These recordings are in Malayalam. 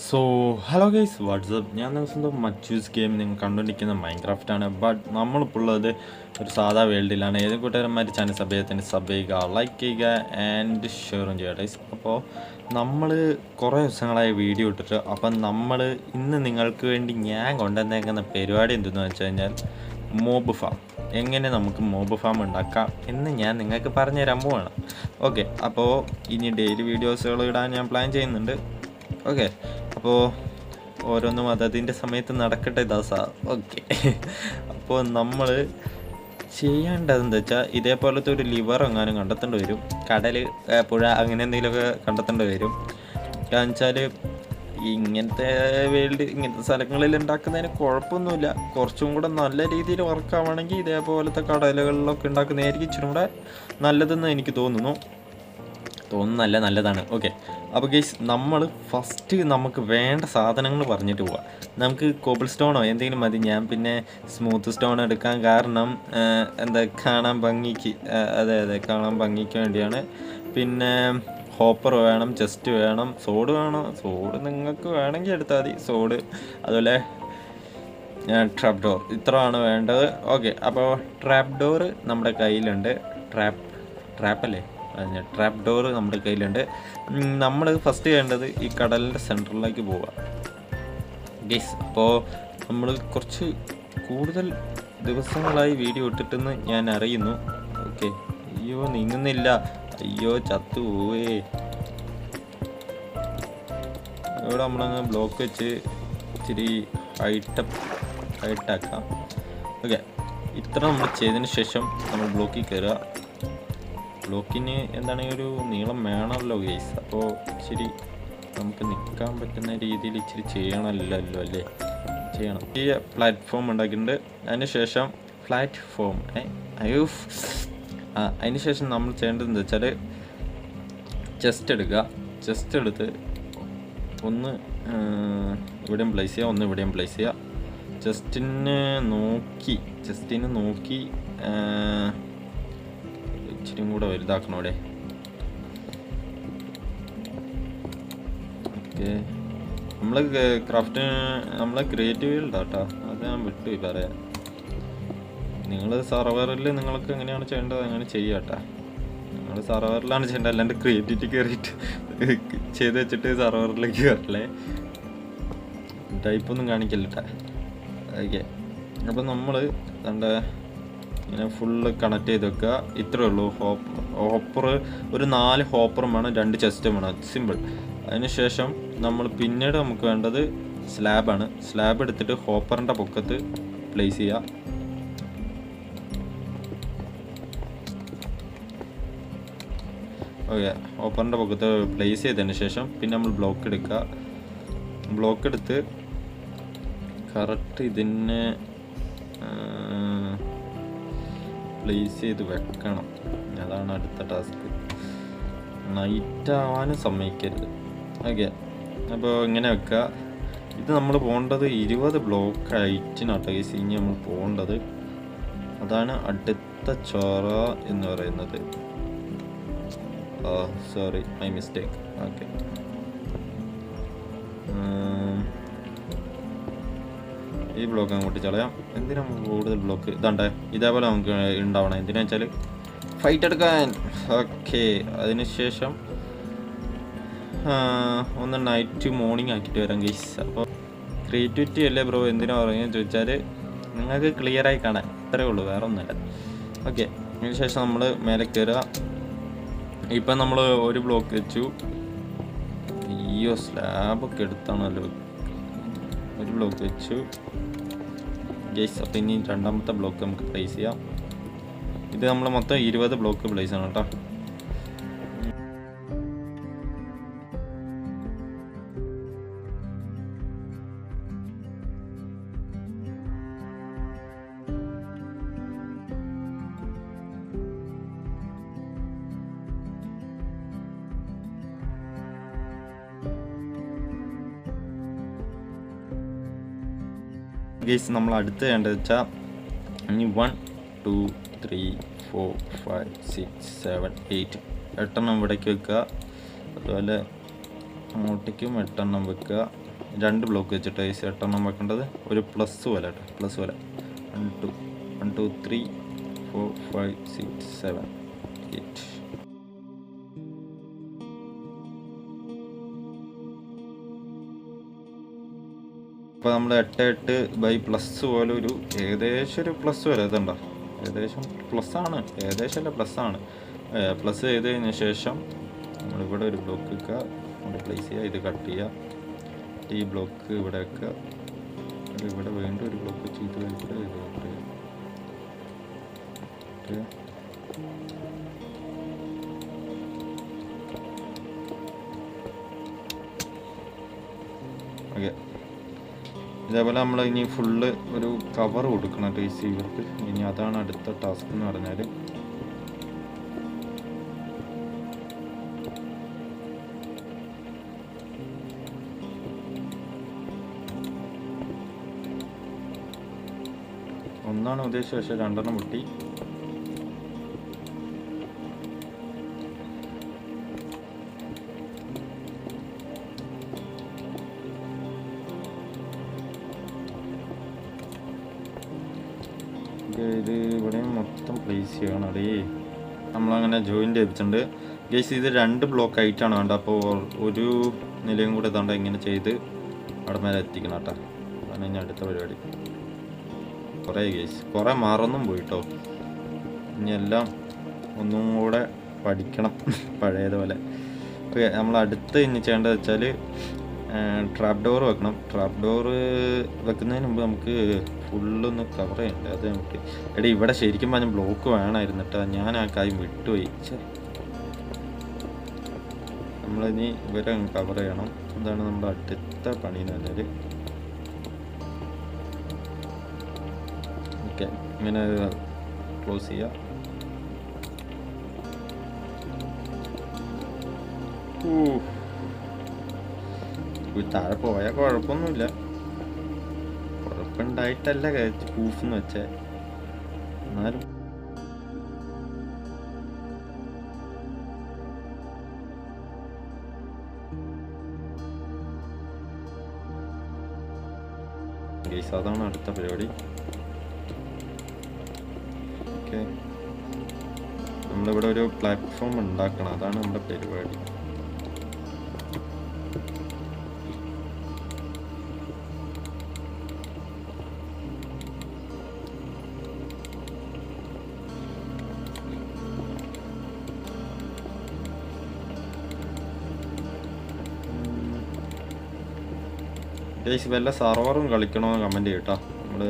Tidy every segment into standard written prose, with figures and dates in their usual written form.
സോ ഹലോ ഗൈസ് വാട്സപ്പ്, ഞാൻ സ്വന്തം മച്ചൂസ് ഗെയിം നിങ്ങൾ കണ്ടുകൊണ്ടിരിക്കുന്ന മൈൻക്രാഫ്റ്റാണ്. ബട്ട് നമ്മളിപ്പോൾ ഉള്ളത് ഒരു സാധാ വേൾഡിലാണ്. ഏത് കൂട്ടുകാരന്മാർ ചാനൽ സബ്ജത്തിന് സബ് ചെയ്യുക, ലൈക്ക് ചെയ്യുക ആൻഡ് ഷെയറും ചെയ്യുക ഗൈസ്. അപ്പോൾ നമ്മൾ കുറേ ദിവസങ്ങളായി വീഡിയോ ഇട്ടിട്ട്, അപ്പം നമ്മൾ ഇന്ന് നിങ്ങൾക്ക് വേണ്ടി ഞാൻ കൊണ്ടുവന്നേക്കുന്ന പരിപാടി എന്തെന്ന് വെച്ച് കഴിഞ്ഞാൽ മോബ് ഫാം. എങ്ങനെ നമുക്ക് മോബ് ഫാം ഉണ്ടാക്കാം എന്ന് ഞാൻ നിങ്ങൾക്ക് പറഞ്ഞു തരാൻ പോവാണ്. ഓക്കെ, അപ്പോൾ ഇനി ഡെയിലി വീഡിയോസുകൾ ഇടാൻ ഞാൻ പ്ലാൻ ചെയ്യുന്നുണ്ട്. ഓക്കെ, അപ്പോൾ ഓരോന്നും അതതിൻ്റെ സമയത്ത് നടക്കട്ടെ ദാസ. ഓക്കെ, അപ്പോൾ നമ്മൾ ചെയ്യേണ്ടതെന്ന് വെച്ചാൽ ഇതേപോലത്തെ ഒരു ലിവർ എങ്ങാനും കണ്ടെത്തേണ്ടി വരും. കടൽ, പുഴ അങ്ങനെ എന്തെങ്കിലുമൊക്കെ കണ്ടെത്തേണ്ടി വരും. കാരണം വെച്ചാൽ ഇങ്ങനത്തെ വേൾഡ്, ഇങ്ങനത്തെ സ്ഥലങ്ങളിൽ ഉണ്ടാക്കുന്നതിന് കുഴപ്പമൊന്നുമില്ല. കുറച്ചും കൂടെ നല്ല രീതിയിൽ വർക്കാവുകയാണെങ്കിൽ ഇതേപോലത്തെ കടലുകളിലൊക്കെ ഉണ്ടാക്കുന്നതായിരിക്കും ഇച്ചിരി കൂടെ നല്ലതെന്ന് എനിക്ക് നല്ലതാണ്. ഓക്കെ, അപ്പോൾ ഗൈസ് നമ്മൾ ഫസ്റ്റ് നമുക്ക് വേണ്ട സാധനങ്ങൾ പറഞ്ഞിട്ട് പോവാം. നമുക്ക് കോബിൾ സ്റ്റോണോ എന്തെങ്കിലും മതി. ഞാൻ പിന്നെ സ്മൂത്ത് സ്റ്റോൺ എടുക്കാൻ കാരണം കാണാൻ ഭംഗിക്ക്, കാണാൻ ഭംഗിക്ക് വേണ്ടിയാണ്. പിന്നെ ഹോപ്പർ വേണം, ചെസ്റ്റ് വേണം, സോഡ് വേണം. സോഡ് നിങ്ങൾക്ക് വേണമെങ്കിൽ എടുത്താൽ മതി, സോഡ്. അതുപോലെ ട്രാപ്പ് ഡോർ, ഇത്രയാണ് വേണ്ടത്. ഓക്കെ, അപ്പോൾ ട്രാപ്പ് ഡോർ നമ്മുടെ കയ്യിലുണ്ട്. ട്രാപ്പല്ലേ, ട്രാപ്പ് ഡോർ നമ്മുടെ കയ്യിലുണ്ട്. നമ്മൾ ഫസ്റ്റ് ചെയ്യേണ്ടത് ഈ കടലിൻ്റെ സെൻറ്ററിലേക്ക് പോവുക ഗൈസ്. അപ്പോൾ നമ്മൾ കുറച്ച് കൂടുതൽ ദിവസങ്ങളായി വീഡിയോ ഇട്ടിട്ടെന്ന് ഞാൻ അറിയുന്നു. ഓക്കെ, അയ്യോ നീങ്ങുന്നില്ല, അയ്യോ ചത്തു പോവേ. ഇവിടെ നമ്മളങ്ങ് ബ്ലോക്ക് വെച്ച് ഇച്ചിരി ഹൈറ്റാക്കാം. ഓക്കെ, ഇത്ര നമ്മൾ ചെയ്തതിന് ശേഷം നമ്മൾ ബ്ലോക്കിൽ കയറുക. ബ്ലോക്കിന് എന്താണെങ്കിൽ ഒരു നീളം വേണമല്ലോ ഗൈസ്. അപ്പോൾ ഇച്ചിരി നമുക്ക് നിൽക്കാൻ പറ്റുന്ന രീതിയിൽ ഇച്ചിരി ചെയ്യണമല്ലോ അല്ലേ, ചെയ്യണം. ഈ പ്ലാറ്റ്ഫോം ഉണ്ടാക്കിയിട്ടുണ്ട്. അതിന് ശേഷം അതിന് ശേഷം നമ്മൾ ചെയ്യേണ്ടതെന്ന് വെച്ചാൽ ചെസ്റ്റ് എടുക്കുക. ചെസ്റ്റ് എടുത്ത് ഒന്ന് ഇവിടെയും പ്ലേസ് ചെയ്യുക, ഒന്ന് ഇവിടെയും പ്ലേസ് ചെയ്യുക. ചെസ്റ്റിന് നോക്കി ഇച്ചിരിയും കൂടെ വലുതാക്കണം ഇവിടെ. ഓക്കെ, നമ്മളെ ക്രിയേറ്റീവ് വേൾഡാട്ടോ, അത് ഞാൻ വിട്ടുപോയി പറയാം. നിങ്ങൾ സർവറിൽ നിങ്ങൾക്ക് എങ്ങനെയാണ് ചെയ്യേണ്ടത് അങ്ങനെ ചെയ്യാട്ടാ. നിങ്ങൾ സർവറിലാണ് ചെയ്യേണ്ടത്, അല്ലാണ്ട് ക്രിയേറ്റിവിറ്റി കയറിയിട്ട് ചെയ്ത് വെച്ചിട്ട് സർവറിലേക്ക് കയറല്ലേ. ടൈപ്പൊന്നും കാണിക്കല്ലേട്ടാ. ഓക്കെ, അപ്പം നമ്മൾ ഇങ്ങനെ ഫുള്ള് കണക്ട് ചെയ്ത് വെക്കുക. ഇത്രയേ ഉള്ളൂ. ഹോപ്പർ ഒരു 4 ഹോപ്പറും വേണം, 2 ചെസ്റ്റും വേണം. സിമ്പിൾ. അതിനുശേഷം പിന്നീട് നമുക്ക് വേണ്ടത് സ്ലാബാണ്. സ്ലാബ് എടുത്തിട്ട് ഹോപ്പറിൻ്റെ പൊക്കത്ത് പ്ലേസ് ചെയ്യുക. ഓക്കെ, ഹോപ്പറിൻ്റെ പൊക്കത്ത് പ്ലേസ് ചെയ്തതിന് ശേഷം പിന്നെ നമ്മൾ ബ്ലോക്ക് എടുക്കുക. ബ്ലോക്ക് എടുത്ത് കറക്റ്റ് ഇതിനെ പ്ലേസ് ചെയ്ത് വെക്കണം. അതാണ് അടുത്ത ടാസ്ക്. നൈറ്റ് ആവാനും സമ്മതിക്കരുത്. ഓക്കെ, അപ്പോൾ ഇങ്ങനെ വെക്കുക. ഇത് നമ്മൾ പോകേണ്ടത് 20 ബ്ലോക്ക് ഹൈറ്റിനാട്ടോ ഗൈസ്. ഇനി നമ്മൾ പോകേണ്ടത് അതാണ് അടുത്ത ചോറ എന്ന് പറയുന്നത്. Sorry, my mistake. ഓക്കെ, ഈ ബ്ലോക്ക് അങ്ങോട്ട് കളയാം. എന്തിനാ കൂടുതൽ ബ്ലോക്ക്? ഇതേപോലെ നമുക്ക് ഉണ്ടാവണം. എന്തിനാ വെച്ചാൽ ഫൈറ്റ് എടുക്കാൻ. ഓക്കെ, അതിനുശേഷം ഒന്ന് നൈറ്റ് മോർണിംഗ് ആക്കിയിട്ട് വരാം ഗൈസ്. അപ്പോൾ ക്രിയേറ്റിവിറ്റി അല്ലേ ബ്രോ എന്തിനാ പറയുന്നത് ചോദിച്ചാൽ നിങ്ങൾക്ക് ക്ലിയറായി കാണാൻ, ഇത്രയേ ഉള്ളൂ, വേറെ ഒന്നുമില്ല. ഓക്കെ, അതിനുശേഷം നമ്മൾ മേലെ കയറുക. ഇപ്പം നമ്മൾ ഒരു ബ്ലോക്ക് വെച്ചു. അയ്യോ, സ്ലാബൊക്കെ എടുത്താണല്ലോ. ഒരു ബ്ലോക്ക് വെച്ചു ഗൈസ്. അപ്പോൾ ഇനി രണ്ടാമത്തെ ബ്ലോക്ക് നമുക്ക് പ്ലേസ് ചെയ്യാം. ഇത് നമ്മൾ മൊത്തം 20 ബ്ലോക്ക് പ്ലേസ് ആണ് കേട്ടോ. ഗൈസ്, നമ്മൾ അടുത്ത് വേണ്ടത് വെച്ചാൽ ഇനി 1 2 3 4 5 6 7 8 8 ഇവിടേക്ക് വെക്കുക. അതുപോലെ അങ്ങോട്ടേക്കും 8 വെക്കുക. 2 ബ്ലോക്ക് വെച്ചിട്ട് ഗൈസ് 8 എണ്ണം വെക്കേണ്ടത്. ഒരു പ്ലസ് പോലെ കേട്ടോ, പ്ലസ് പോലെ 1 2 3 4 5 6 7 8. ഇപ്പോൾ നമ്മൾ 8 ബൈ പ്ലസ് പോലെ ഒരു ഏകദേശം ഒരു പ്ലസ് വരെ ഇതുണ്ടോ, ഏകദേശം പ്ലസ് ആണ്, ഏകദേശം അല്ല പ്ലസ് ആണ്. പ്ലസ് ചെയ്തതിന് ശേഷം നമ്മളിവിടെ ഒരു ബ്ലോക്ക് വെക്കുക, നമ്മൾ പ്ലേസ് ചെയ്യുക, ഇത് കട്ട് ചെയ്യുക, ഈ ബ്ലോക്ക് ഇവിടെ വെക്കുക, ഇവിടെ വീണ്ടും ഒരു ബ്ലോക്ക് വെച്ച് ഇത് വെക്കുക, ഇത് കട്ട് ചെയ്യുക. ഓക്കെ, ഇതേപോലെ നമ്മൾ ഇനി ഫുള്ള് ഒരു കവർ കൊടുക്കണം റിസീവർക്ക്. ഇനി അതാണ് അടുത്ത ടാസ്ക് എന്ന് പറഞ്ഞാൽ. ഒന്നാണ് ഉദ്ദേശിച്ചത്, പക്ഷേ 2 എണ്ണം പൊട്ടി. ഇത് ഇവിടെ മൊത്തം പ്ലേസ് ചെയ്യണം. അതേ നമ്മളങ്ങനെ ജോയിൻ്റ് ചെയ്തിട്ടുണ്ട് ഗൈസ്. ഇത് 2 ബ്ലോക്ക് ആയിട്ടാണ് വേണ്ടത്. അപ്പോൾ ഒരു നിലയും കൂടെ ഇതാണ്ട് ഇങ്ങനെ ചെയ്ത് അവിടെ മേലെ എത്തിക്കണം കേട്ടോ. അതാണ് ഇനി അടുത്ത പരിപാടി. കുറേ ഗൈസ് കുറേ മറന്നും പോയിട്ടോ. ഇനി എല്ലാം ഒന്നും കൂടെ പഠിക്കണം പഴയതുപോലെ. ഓക്കെ, നമ്മൾ അടുത്ത് ഇനി ചെയ്യേണ്ടത് വെച്ചാൽ ട്രാപ്പ് ഡോർ വെക്കണം. ട്രാപ്പ് ഡോർ വെക്കുന്നതിന് മുമ്പ് നമുക്ക് ഫുള്ളൊന്ന് കവർ ചെയ്യണ്ടേ. അത് നമുക്ക് എടാ ഇവിടെ ശരിക്കും പറഞ്ഞാൽ ബ്ലോക്ക് വേണമായിരുന്നു കേട്ടോ. ഞാൻ ആ കാര്യം വിട്ടുപോയി. നമ്മളിനി ഇവരെ കവർ ചെയ്യണം. അതാണ് നമ്മുടെ അടുത്ത പണി എന്ന് പറഞ്ഞാൽ. ഓക്കെ, ഇങ്ങനെ ക്ലോസ് ചെയ്യുക. താഴെ പോയാൽ കുഴപ്പമൊന്നുമില്ല, കുഴപ്പമുണ്ടായിട്ടല്ല പ്രൂഫെന്ന് വെച്ചേ. എന്നാലും അതാണ് അടുത്ത പരിപാടി. ഓക്കെ, നമ്മളിവിടെ ഒരു പ്ലാറ്റ്ഫോം ഉണ്ടാക്കണം. അതാണ് നമ്മുടെ പരിപാടി. ഗൈസ് വല്ല സർവറും കളിക്കണമെന്ന് കമൻറ്റ് ചെയ്യട്ടോ. നമ്മൾ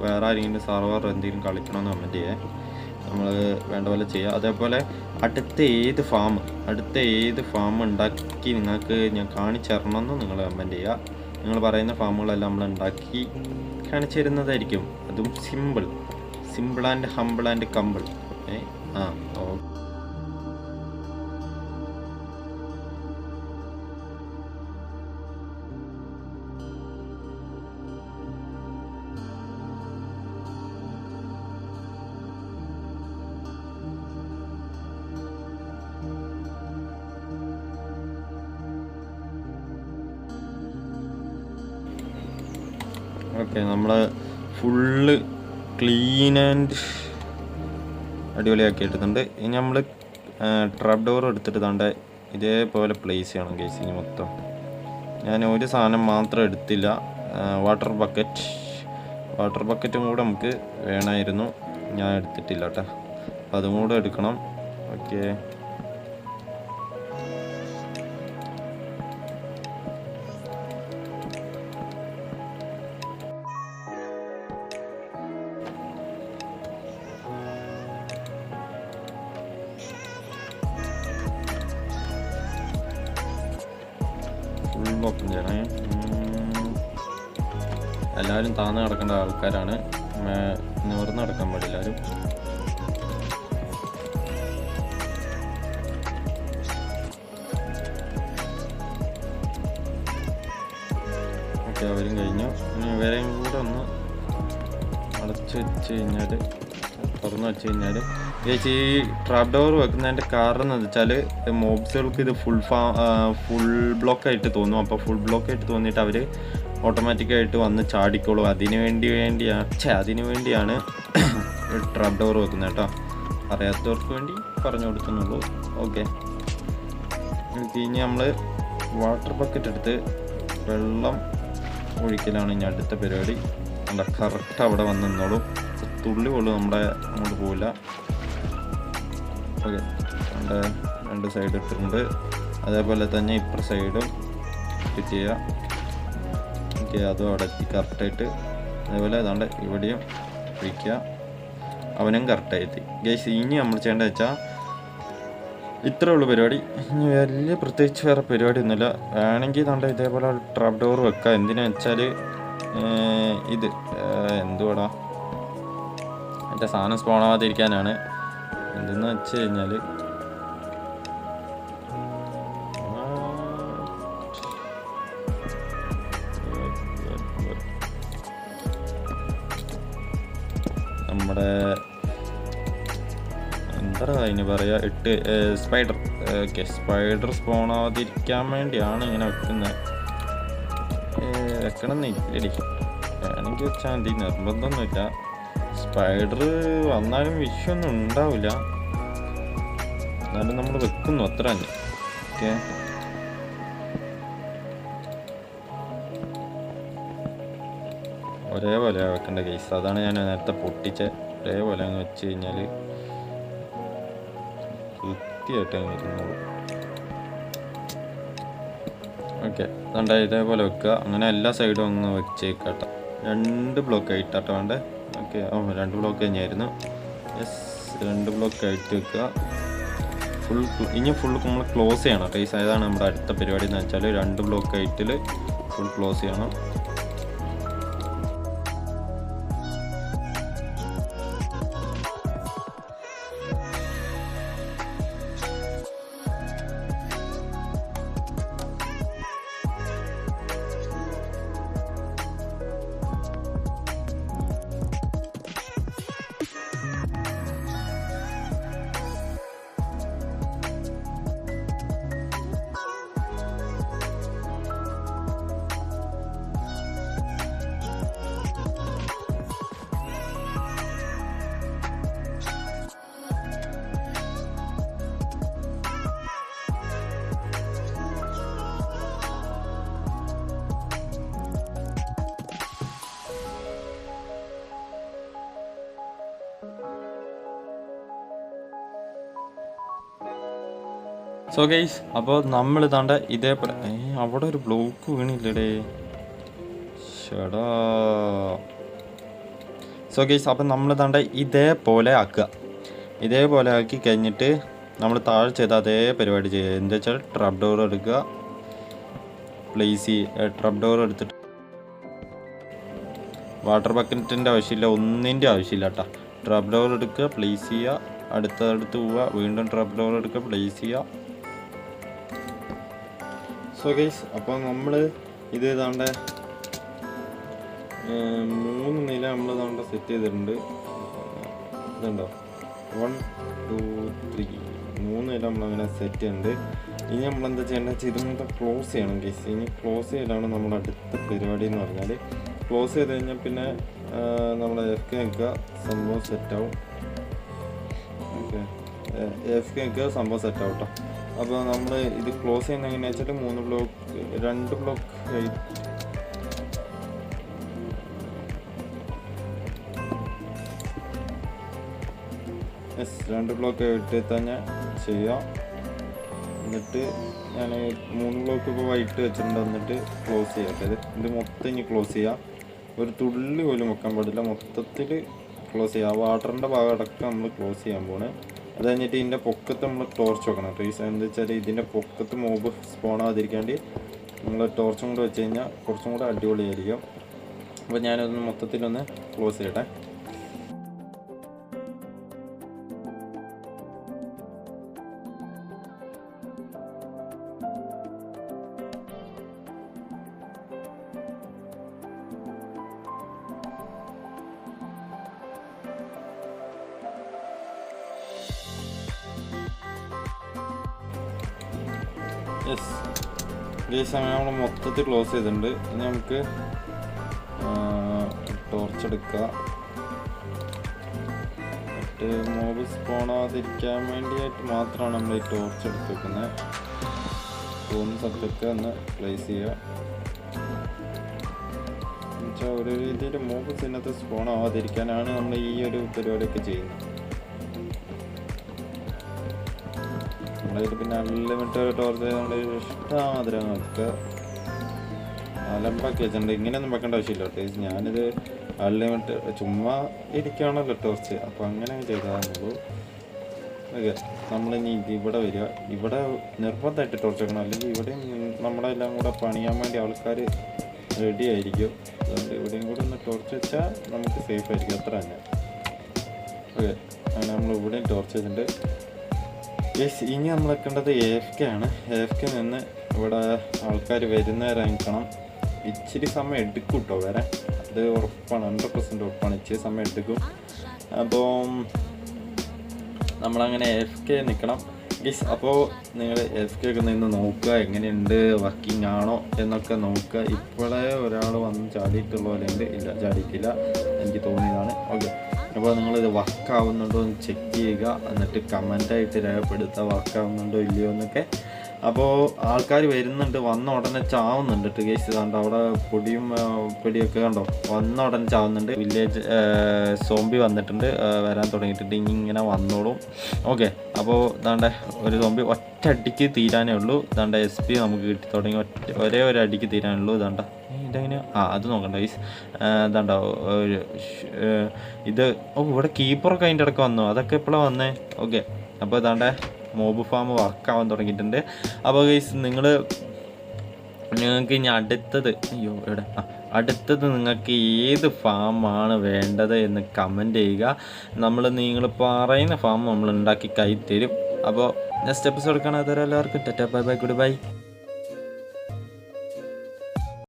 വേറെ ആരെങ്കിലും സർവർ എന്തെങ്കിലും കളിക്കണമെന്ന് കമൻറ്റ് ചെയ്യേ. നമ്മൾ വേണ്ട പോലെ ചെയ്യുക. അതേപോലെ അടുത്ത ഏത് ഫാം ഉണ്ടാക്കി നിങ്ങൾക്ക് ഞാൻ കാണിച്ചു തരണമെന്ന് നിങ്ങൾ കമൻറ്റ് ചെയ്യുക. നിങ്ങൾ പറയുന്ന ഫാമുകളെല്ലാം നമ്മൾ ഉണ്ടാക്കി കാണിച്ചു തരുന്നതായിരിക്കും. അതും simple and humble and കമ്പിൾ. Okay, നമ്മൾ ഫുള്ള് ക്ലീൻ ആൻഡ് അടിപൊളിയാക്കി എടുത്തിട്ടുണ്ട്. ഇനി നമ്മൾ ട്രാപ്പ് ഡോർ എടുത്തിട്ട് താണ്ട് ഇതേപോലെ പ്ലേസ് ചെയ്യണം ഗൈസ്. ഇനി മൊത്തം ഞാൻ ഒരു സാധനം മാത്രം എടുത്തില്ല, വാട്ടർ ബക്കറ്റും കൂടെ നമുക്ക് വേണമായിരുന്നു. ഞാൻ എടുത്തിട്ടില്ല കേട്ടോ, അപ്പം അതും കൂടെ എടുക്കണം. ഓക്കെ, ഓപ്പൺ ചെയ്യണേ. എല്ലാവരും താന്ന് നടക്കേണ്ട ആൾക്കാരാണ്, നിവർന്ന് നടക്കാൻ പാടില്ല ആരും. ഓക്കെ, അവരും കഴിഞ്ഞു. ഇനി ഇവരെയും കൂടെ ഒന്ന് അടച്ചു വെച്ച് കഴിഞ്ഞാൽ, തുറന്ന് വെച്ച് കഴിഞ്ഞാൽ ചേച്ചി ഈ ട്രാപ്പ് ഡോർ വെക്കുന്നതിൻ്റെ കാരണം എന്ന് വെച്ചാൽ മോബ്സുകൾക്ക് ഇത് ഫുൾ ബ്ലോക്കായിട്ട് തോന്നും. അപ്പോൾ ഫുൾ ബ്ലോക്കായിട്ട് തോന്നിയിട്ട് അവർ ഓട്ടോമാറ്റിക്കായിട്ട് വന്ന് ചാടിക്കോളും. അതിനു വേണ്ടിയാണ് ട്രാപ്പ് ഡോർ വെക്കുന്നത് കേട്ടോ. അറിയാത്തവർക്ക് വേണ്ടി പറഞ്ഞു കൊടുക്കുന്നുള്ളൂ. ഓക്കെ, ഇനി നമ്മൾ വാട്ടർ ബക്കറ്റ് എടുത്ത് വെള്ളം ഒഴിക്കലാണ് ഇനി അടുത്ത പരിപാടി. അല്ല, കറക്റ്റ് അവിടെ വന്ന് നിന്നോളും. തുള്ളി പോലും അങ്ങോട്ട് പോവില്ല. ഓക്കെ, നമ്മുടെ 2 സൈഡ് ഇട്ടിട്ടുണ്ട്. അതേപോലെ തന്നെ ഇപ്പുറ സൈഡും ഫിറ്റ് ചെയ്യുക. ഓക്കെ, അതും അവിടെ എത്തി കറക്റ്റായിട്ട്. അതേപോലെ ഏതാണ്ട് ഇവിടെയും ഒഴിക്കുക. അവനും കറക്റ്റായി എത്തി. ഗൈസ്, ഇനി നമ്മൾ ചെയ്യേണ്ടത് വെച്ചാൽ ഇത്രേ ഉള്ളൂ പരിപാടി. ഇനി വലിയ പ്രത്യേകിച്ച് വേറെ പരിപാടി ഒന്നുമില്ല. വേണമെങ്കിൽ നമ്മുടെ ഇതേപോലെ ട്രാപ്പ് ഡോർ വെക്കാം. എന്തിനാ വെച്ചാൽ ഇത് എന്തുവാടാ എൻ്റെ സാധനം സ്പോണാവാതിരിക്കാനാണ്. എന്തെന്ന് വെച്ച് കഴിഞ്ഞാൽ നമ്മുടെ എന്താ അതിന് പറയുക, സ്പൈഡർ. ഓക്കെ, സ്പൈഡർ സ്പോണാവാതിരിക്കാൻ വേണ്ടിയാണ് ഇങ്ങനെ വെക്കുന്നത്. വെക്കണമെന്നില്ലടി, വേണമെങ്കിൽ വെച്ചാൽ മതി, നിർബന്ധമൊന്നുമില്ല. സ്പൈഡർ വന്നാലും വിഷയമൊന്നും ഉണ്ടാവില്ല, എന്നാലും നമ്മൾ വെക്കുന്നു അത്ര തന്നെ. ഓക്കെ, ഒരേപോലെ വെക്കേണ്ട കേസ്. അതാണ് ഞാൻ നേരത്തെ പൊട്ടിച്ച. ഒരേപോലെ അങ്ങ് വെച്ച് കഴിഞ്ഞാൽ വൃത്തിയായിട്ട് അങ്ങ് ഇരുന്നോളൂ. ഓക്കെ, അതുകൊണ്ട് ഇതേപോലെ വെക്കുക. അങ്ങനെ എല്ലാ സൈഡും അങ്ങ് വെച്ചേക്കാട്ടോ. 2 ബ്ലോക്ക് ആയിട്ടാട്ടോ വേണ്ടേ. ഓക്കെ, 2 ബ്ലോക്ക് കഴിഞ്ഞായിരുന്നു. യെസ്, 2 ബ്ലോക്ക് ആയിട്ട് വെക്കുക. ഇനി ഫുൾ നമ്മൾ ക്ലോസ് ചെയ്യണം കേട്ടോ. അതാണ് നമ്മുടെ അടുത്ത പരിപാടി എന്ന് വെച്ചാൽ 2 ബ്ലോക്ക് ആയിട്ടിൽ ഫുൾ ക്ലോസ് ചെയ്യണം. സോ ഗൈസ്, അപ്പോൾ നമ്മൾ ഇതാണ്ട് ഇതേപോലെ അവിടെ ഒരു ബ്ലോക്ക് വീണില്ലടേ. ഷടാ. സോ ഗൈസ്, അപ്പം നമ്മളിതാണ്ട് ഇതേപോലെ ആക്കുക. ഇതേപോലെ ആക്കി കഴിഞ്ഞിട്ട് നമ്മൾ താഴെ ചെയ്ത അതേ പരിപാടി ചെയ്യുക. എന്താ വെച്ചാൽ ട്രാപ്പ് ഡോർ എടുക്കുക, പ്ലേസ് ചെയ്യുക. ട്രാപ്പ് ഡോർ എടുത്തിട്ട് വാട്ടർ ബക്കറ്റിൻ്റെ ആവശ്യമില്ല, ഒന്നിൻ്റെ ആവശ്യമില്ല കേട്ടോ. ട്രാപ്പ് ഡോർ എടുക്കുക, പ്ലേസ് ചെയ്യുക, അടുത്തടുത്ത് പോവുക, വീണ്ടും ട്രാപ്പ് ഡോർ എടുക്കുക, പ്ലേസ് ചെയ്യുക. സോ ഗൈസ്, അപ്പോൾ നമ്മൾ ഇത് ഏതാണ്ട് 3 നില നമ്മൾ ഏതാണ്ട് സെറ്റ് ചെയ്തിട്ടുണ്ട്. ഇതുണ്ടോ, 1 2 3 3 നില നമ്മളങ്ങനെ സെറ്റ് ചെയ്യുന്നുണ്ട്. ഇനി നമ്മളെന്താ ചെയ്യേണ്ടത് വെച്ചാൽ ഇതൊന്നും ക്ലോസ് ചെയ്യണം ഗൈസ്. ഇനി ക്ലോസ് ചെയ്യലാണ് നമ്മുടെ അടുത്ത പരിപാടി എന്ന് പറഞ്ഞാൽ. ക്ലോസ് ചെയ്ത് കഴിഞ്ഞാൽ പിന്നെ നമ്മൾ എഫ് നിൽക്കുക, സംഭവം സെറ്റാവും. ഓക്കെ, എഫ് നിൽക്കുക, സംഭവം സെറ്റാവും കേട്ടോ. അപ്പോൾ നമ്മൾ ഇത് ക്ലോസ് ചെയ്യുന്ന എങ്ങനെയാണെന്ന് വെച്ചിട്ട് 2 ബ്ലോക്ക് യെസ് 2 ബ്ലോക്ക് ഇട്ട് തന്നെ ചെയ്യാം. എന്നിട്ട് ഞാൻ 3 ബ്ലോക്ക് ഇപ്പോൾ വൈറ്റ് വെച്ചിട്ടുണ്ട്. എന്നിട്ട് ക്ലോസ് ചെയ്യാം. ഇത് മൊത്തം ഇനി ക്ലോസ് ചെയ്യാം. ഒരു തുള്ളി പോലും വെക്കാൻ പാടില്ല, മൊത്തത്തിൽ ക്ലോസ് ചെയ്യാം. വാട്ടറിൻ്റെ ഭാഗം അടക്കം നമ്മൾ ക്ലോസ് ചെയ്യാൻ പോണേ. അത് കഴിഞ്ഞിട്ട് ഇതിൻ്റെ പൊക്കത്ത് നമ്മൾ ടോർച്ച് വെക്കണം. റീസൺ എന്താ വെച്ചാൽ ഇതിൻ്റെ പൊക്കത്ത് മോബ് സ്പോണാകാതിരിക്കാണ്ട് നമ്മൾ ടോർച്ചും കൂടെ വെച്ച് കഴിഞ്ഞാൽ കുറച്ചും കൂടെ അടിപൊളിയായിരിക്കും. അപ്പോൾ ഞാനതൊന്ന് മൊത്തത്തിലൊന്ന് ക്ലോസ് ചെയ്യട്ടെ. യെസ് ഈ സമയം നമ്മൾ മൊത്തത്തിൽ ക്ലോസ് ചെയ്തിട്ടുണ്ട്. ഇനി നമുക്ക് ടോർച്ച് എടുക്കുക. മോബ് സ്പോണാതിരിക്കാൻ വേണ്ടിയായിട്ട് മാത്രമാണ് നമ്മൾ ഈ ടോർച്ച് എടുത്ത് വെക്കുന്നത്. മൂന്ന് സ്ഥലത്തൊക്കെ ഒന്ന് പ്ലേസ് ചെയ്യുക. എന്നുവെച്ചാൽ ഒരു രീതിയിൽ മോബ് ഇതിനകത്ത് സ്പോൺ ആവാതിരിക്കാനാണ് നമ്മൾ ഈ ഒരു പരിപാടിയൊക്കെ ചെയ്യുന്നത്. നമ്മളതിൽ പിന്നെ അൺലിമിറ്റഡ് ടോർച്ച് നമ്മുടെ ഇഷ്ടമാതിരം നമുക്ക് അലമ്പാക്കി വെച്ചിട്ടുണ്ട്. ഇങ്ങനെയൊന്നും വെക്കേണ്ട ആവശ്യമില്ല കേട്ടോ. ഞാനിത് അൺലിമിറ്റഡ് ചുമ്മാ ഇരിക്കുകയാണല്ലോ ടോർച്ച്, അപ്പോൾ അങ്ങനെ ചെയ്താന്നുള്ളൂ. ഓക്കെ, നമ്മളിനി ഇവിടെ വരിക. ഇവിടെ നിർബന്ധമായിട്ട് ടോർച്ച് വെക്കണം, അല്ലെങ്കിൽ ഇവിടെയും നമ്മളെല്ലാം കൂടെ പണിയാൻ വേണ്ടി ആൾക്കാർ റെഡി ആയിരിക്കും. അതുകൊണ്ട് ഇവിടെയും കൂടെ ഒന്ന് ടോർച്ച് വെച്ചാൽ നമുക്ക് സേഫ് ആയിരിക്കും, അത്ര തന്നെ. ഓക്കെ, അങ്ങനെ നമ്മൾ ഇവിടെയും ടോർച്ച് വെച്ചിട്ടുണ്ട്. യെസ്, ഇനി നമ്മൾ വെക്കേണ്ടത് AFK ആണ്. AFK നിന്ന് ഇവിടെ ആൾക്കാർ വരുന്നവരായിരിക്കണം. ഇച്ചിരി സമയം എടുക്കും കേട്ടോ വരാൻ, അത് ഉറപ്പാണ്, 100% ഉറപ്പാണ്. ഇച്ചിരി സമയം എടുക്കും. അപ്പം നമ്മളങ്ങനെ AFK നിൽക്കണം ഗൈസ്. അപ്പോൾ നിങ്ങൾ AFK ഒക്കെ നിന്ന് നോക്കുക, എങ്ങനെയുണ്ട്, വർക്കിംഗ് ആണോ എന്നൊക്കെ നോക്കുക. ഇപ്പോഴേ ഒരാൾ വന്ന് ചാടിയിട്ടുള്ള പോലെ ഉണ്ട്. ഇല്ല, ചാടിയിട്ടില്ല, എനിക്ക് തോന്നിയതാണ്. ഓക്കെ, അപ്പോൾ നിങ്ങളിത് വർക്കാവുന്നുണ്ടോ എന്ന് ചെക്ക് ചെയ്യുക, എന്നിട്ട് കമൻ്റായിട്ട് രേഖപ്പെടുത്തുക വർക്കാവുന്നുണ്ടോ ഇല്ലയോ എന്നൊക്കെ. അപ്പോൾ ആൾക്കാർ വരുന്നുണ്ട്, വന്ന ഉടനെ ചാവുന്നുണ്ട് ഗൈസ്. കണ്ടോ അവിടെ പൊടിയൊക്കെ കണ്ടോ, വന്ന ഉടനെ ചാവുന്നുണ്ട്. വില്ലേജ് സോംബി വന്നിട്ടുണ്ട്, വരാൻ തുടങ്ങിയിട്ടുണ്ട്. ഇങ്ങനെ വന്നോളും. ഓക്കെ, അപ്പോൾ ദാണ്ടെ ഒരു സോംബി ഒറ്റ അടിക്ക് തീരാനേ ഉള്ളൂ. ദാണ്ട SP നമുക്ക് കിട്ടി തുടങ്ങി. ഒരേ ഒരു അടിക്ക് തീരാനുള്ളൂ. ദാണ്ട ഇതെങ്ങനെ അത് നോക്കണ്ട ഗൈസ്. ദാണ്ട ഇത് ഇവിടെ കീപ്പറൊക്കെ അതിൻ്റെ ഇടയ്ക്ക് വന്നു, അതൊക്കെ എപ്പോഴാണ് വന്നേ? ഓക്കെ, അപ്പോൾ ദാണ്ടെ മോബ് ഫാം വർക്കാവാൻ തുടങ്ങിയിട്ടുണ്ട്. അപ്പോൾ ഗൈസ് നിങ്ങൾക്ക് ഇനി അടുത്തത് അടുത്തത് നിങ്ങൾക്ക് ഏത് ഫാമാണ് വേണ്ടത് എന്ന് കമൻറ്റ് ചെയ്യുക. നിങ്ങൾ പറയുന്ന ഫാം നമ്മൾ ഉണ്ടാക്കി കൈ തരും. അപ്പോൾ നെക്സ്റ്റ് എപ്പിസോഡ് കാണാതെ എല്ലാവർക്കും tata bye bye good bye.